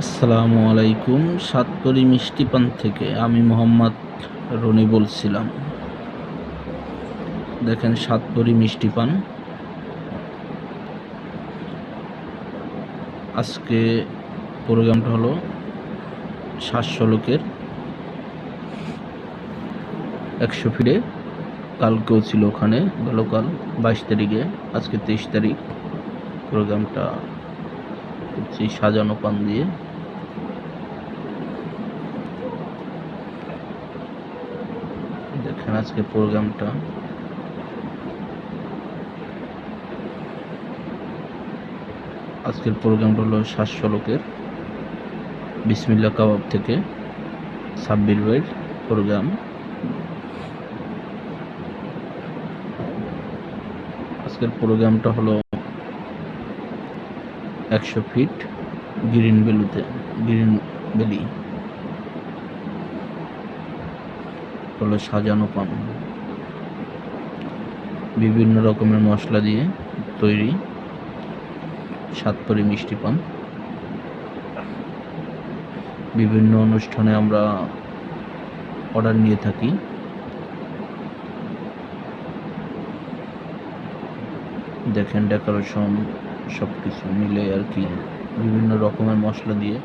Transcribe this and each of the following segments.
আসসালামু আলাইকুম। সাতপরি মিষ্টি পান থেকে আমি মোহাম্মদ রনি বলছিলাম। দেখেন সাতপরি মিষ্টি পান। আজকে প্রোগ্রামটা হলো 700 লোকের 100 ফিটে। কালকেও ছিল ওখানে, গতকাল 22 তারিখে, আজকে 23 তারিখ। প্রোগ্রামটা হচ্ছে সাজানো পান দিয়ে। দেখেন আজকে প্রোগ্রামটা। আজকের প্রোগ্রামটা হলো 700 লোকের বিসমিল্লাহ কাবাব থেকে সাব্বির ভাইয়ের প্রোগ্রাম। আজকের প্রোগ্রামটা হলো 100 ফিট গ্রিন ভ্যালি হলো সাজানো পান। বিভিন্ন রকমের মশলা দিয়ে তৈরি সাতপরি মিষ্টি পান। বিভিন্ন অনুষ্ঠানে আমরা অর্ডার নিয়ে থাকি। দেখেন ডেকোরেশন সব কিছু মিলে আর কি, বিভিন্ন রকমের মশলা দিয়ে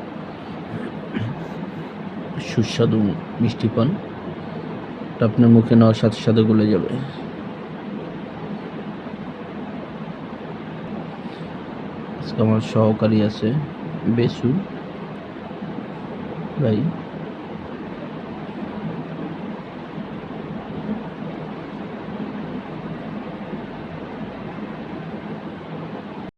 সুস্বাদু মিষ্টি পান। আপনার মুখে নেওয়ার সাথে সাথে গলে যাবে। আজকে আমার সহকারী আছে বেসু ভাই।